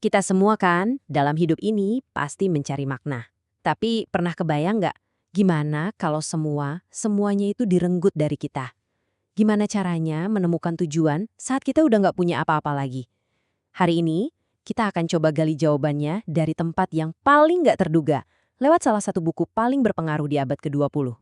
Kita semua kan, dalam hidup ini pasti mencari makna. Tapi pernah kebayang nggak, gimana kalau semuanya itu direnggut dari kita? Gimana caranya menemukan tujuan saat kita udah nggak punya apa-apa lagi? Hari ini, kita akan coba gali jawabannya dari tempat yang paling nggak terduga, lewat salah satu buku paling berpengaruh di abad ke-20.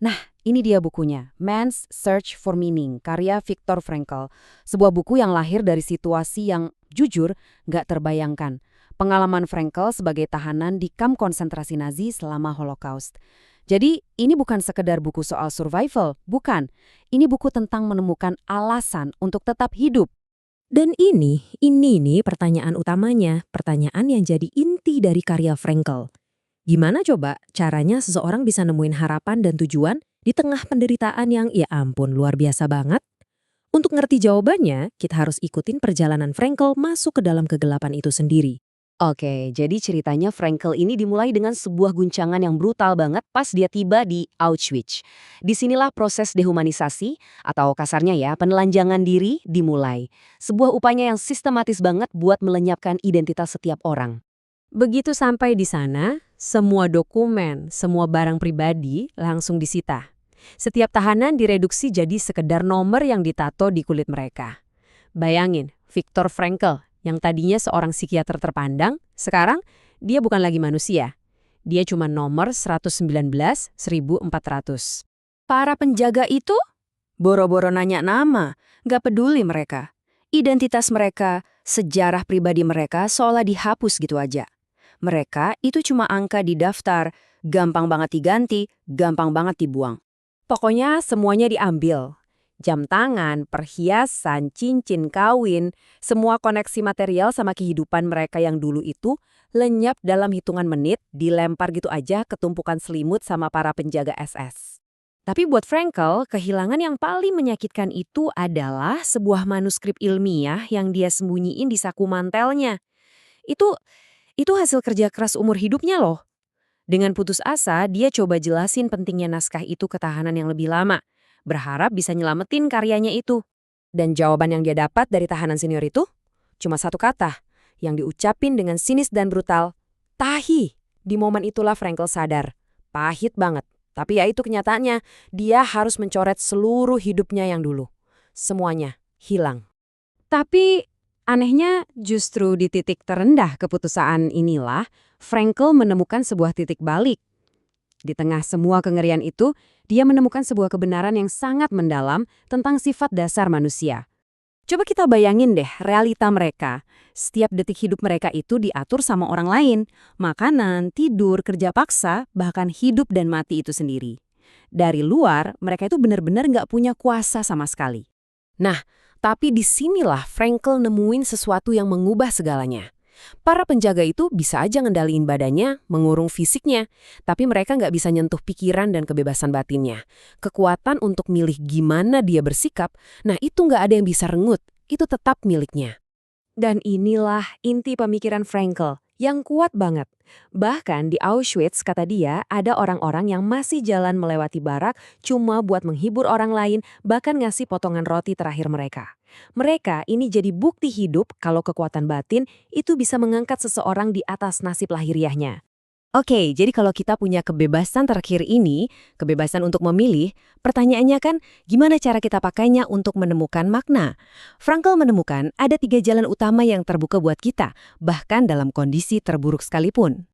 Nah, ini dia bukunya, Man's Search for Meaning, karya Viktor Frankl. Sebuah buku yang lahir dari situasi yang, jujur, nggak terbayangkan. Pengalaman Frankl sebagai tahanan di kamp konsentrasi Nazi selama Holocaust. Jadi, ini bukan sekedar buku soal survival, bukan. Ini buku tentang menemukan alasan untuk tetap hidup. Dan ini nih pertanyaan utamanya, pertanyaan yang jadi inti dari karya Frankl. Gimana coba caranya seseorang bisa nemuin harapan dan tujuan di tengah penderitaan yang ya ampun luar biasa banget? Untuk ngerti jawabannya, kita harus ikutin perjalanan Frankl masuk ke dalam kegelapan itu sendiri. Oke, jadi ceritanya Frankl ini dimulai dengan sebuah guncangan yang brutal banget pas dia tiba di Auschwitz. Disinilah proses dehumanisasi, atau kasarnya ya, penelanjangan diri dimulai. Sebuah upaya yang sistematis banget buat melenyapkan identitas setiap orang. Begitu sampai di sana, semua dokumen, semua barang pribadi langsung disita. Setiap tahanan direduksi jadi sekedar nomor yang ditato di kulit mereka. Bayangin, Viktor Frankl yang tadinya seorang psikiater terpandang, sekarang dia bukan lagi manusia. Dia cuma nomor 119.400. Para penjaga itu boro-boro nanya nama, nggak peduli mereka. Identitas mereka, sejarah pribadi mereka seolah dihapus gitu aja. Mereka itu cuma angka di daftar, gampang banget diganti, gampang banget dibuang. Pokoknya semuanya diambil. Jam tangan, perhiasan, cincin, kawin, semua koneksi material sama kehidupan mereka yang dulu itu lenyap dalam hitungan menit, dilempar gitu aja ke tumpukan selimut sama para penjaga SS. Tapi buat Frankl, kehilangan yang paling menyakitkan itu adalah sebuah manuskrip ilmiah yang dia sembunyiin di saku mantelnya. Itu itu hasil kerja keras umur hidupnya loh. Dengan putus asa, dia coba jelasin pentingnya naskah itu ke tahanan yang lebih lama, berharap bisa nyelamatin karyanya itu. Dan jawaban yang dia dapat dari tahanan senior itu cuma satu kata, yang diucapin dengan sinis dan brutal, tahi. Di momen itulah Frankl sadar, pahit banget. Tapi ya itu kenyataannya, dia harus mencoret seluruh hidupnya yang dulu. Semuanya hilang. Tapi anehnya justru di titik terendah keputusaan inilah, Frankl menemukan sebuah titik balik. Di tengah semua kengerian itu, dia menemukan sebuah kebenaran yang sangat mendalam tentang sifat dasar manusia. Coba kita bayangin deh realita mereka. Setiap detik hidup mereka itu diatur sama orang lain. Makanan, tidur, kerja paksa, bahkan hidup dan mati itu sendiri. Dari luar, mereka itu benar-benar nggak punya kuasa sama sekali. Nah, tapi disinilah Frankl nemuin sesuatu yang mengubah segalanya. Para penjaga itu bisa aja ngendaliin badannya, mengurung fisiknya, tapi mereka nggak bisa nyentuh pikiran dan kebebasan batinnya. Kekuatan untuk milih gimana dia bersikap, nah itu nggak ada yang bisa rengut, itu tetap miliknya. Dan inilah inti pemikiran Frankl yang kuat banget. Bahkan di Auschwitz, kata dia, ada orang-orang yang masih jalan melewati barak cuma buat menghibur orang lain, bahkan ngasih potongan roti terakhir mereka. Mereka ini jadi bukti hidup kalau kekuatan batin itu bisa mengangkat seseorang di atas nasib lahiriahnya. Oke, jadi kalau kita punya kebebasan terakhir ini, kebebasan untuk memilih, pertanyaannya kan gimana cara kita pakainya untuk menemukan makna? Frankl menemukan ada 3 jalan utama yang terbuka buat kita, bahkan dalam kondisi terburuk sekalipun.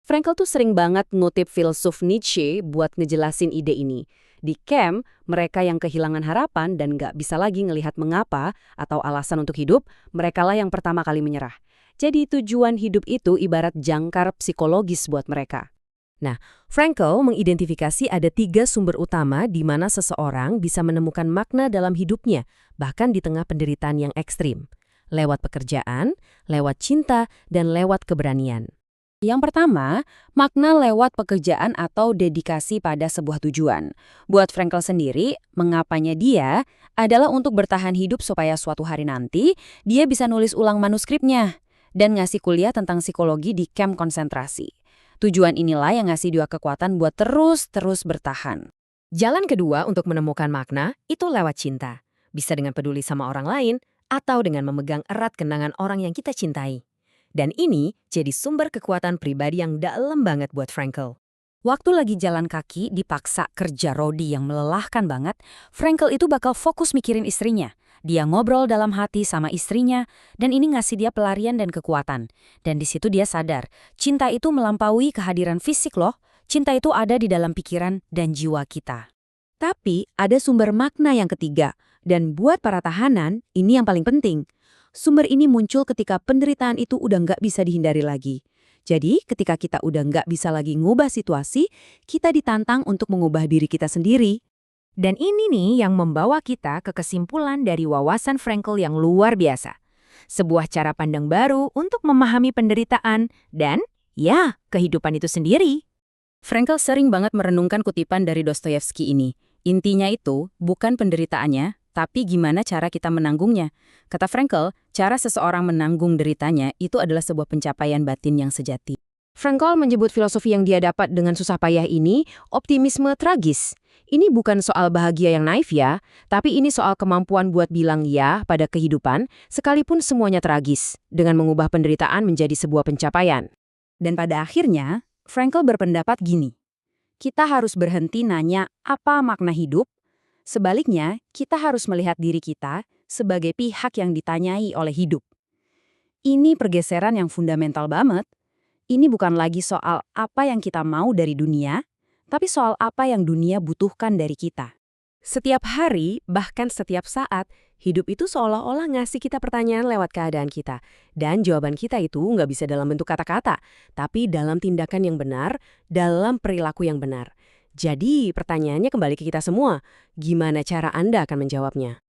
Frankl tuh sering banget ngutip filsuf Nietzsche buat ngejelasin ide ini. Di camp, mereka yang kehilangan harapan dan nggak bisa lagi ngelihat mengapa atau alasan untuk hidup, merekalah yang pertama kali menyerah. Jadi tujuan hidup itu ibarat jangkar psikologis buat mereka. Nah, Frankl mengidentifikasi ada 3 sumber utama di mana seseorang bisa menemukan makna dalam hidupnya, bahkan di tengah penderitaan yang ekstrim. Lewat pekerjaan, lewat cinta, dan lewat keberanian. Yang pertama, makna lewat pekerjaan atau dedikasi pada sebuah tujuan. Buat Frankl sendiri, mengapanya dia adalah untuk bertahan hidup supaya suatu hari nanti dia bisa nulis ulang manuskripnya dan ngasih kuliah tentang psikologi di kamp konsentrasi. Tujuan inilah yang ngasih dia kekuatan buat terus bertahan. Jalan kedua untuk menemukan makna itu lewat cinta. Bisa dengan peduli sama orang lain atau dengan memegang erat kenangan orang yang kita cintai. Dan ini jadi sumber kekuatan pribadi yang dalam banget buat Frankel. Waktu lagi jalan kaki dipaksa kerja rodi yang melelahkan banget, Frankel itu bakal fokus mikirin istrinya. Dia ngobrol dalam hati sama istrinya, dan ini ngasih dia pelarian dan kekuatan. Dan di situ dia sadar, cinta itu melampaui kehadiran fisik loh. Cinta itu ada di dalam pikiran dan jiwa kita. Tapi ada sumber makna yang ketiga, dan buat para tahanan, ini yang paling penting. Sumber ini muncul ketika penderitaan itu udah nggak bisa dihindari lagi. Jadi, ketika kita udah nggak bisa lagi ngubah situasi, kita ditantang untuk mengubah diri kita sendiri. Dan ini nih yang membawa kita ke kesimpulan dari wawasan Frankel yang luar biasa. Sebuah cara pandang baru untuk memahami penderitaan dan, ya, kehidupan itu sendiri. Frankel sering banget merenungkan kutipan dari Dostoyevsky ini. Intinya itu bukan penderitaannya, tapi gimana cara kita menanggungnya. Kata Frankel, cara seseorang menanggung deritanya itu adalah sebuah pencapaian batin yang sejati. Frankel menyebut filosofi yang dia dapat dengan susah payah ini optimisme tragis. Ini bukan soal bahagia yang naif ya, tapi ini soal kemampuan buat bilang ya pada kehidupan, sekalipun semuanya tragis, dengan mengubah penderitaan menjadi sebuah pencapaian. Dan pada akhirnya, Frankel berpendapat gini, kita harus berhenti nanya apa makna hidup. Sebaliknya, kita harus melihat diri kita sebagai pihak yang ditanyai oleh hidup. Ini pergeseran yang fundamental banget. Ini bukan lagi soal apa yang kita mau dari dunia, tapi soal apa yang dunia butuhkan dari kita. Setiap hari, bahkan setiap saat, hidup itu seolah-olah ngasih kita pertanyaan lewat keadaan kita. Dan jawaban kita itu nggak bisa dalam bentuk kata-kata, tapi dalam tindakan yang benar, dalam perilaku yang benar. Jadi, pertanyaannya kembali ke kita semua. Gimana cara Anda akan menjawabnya?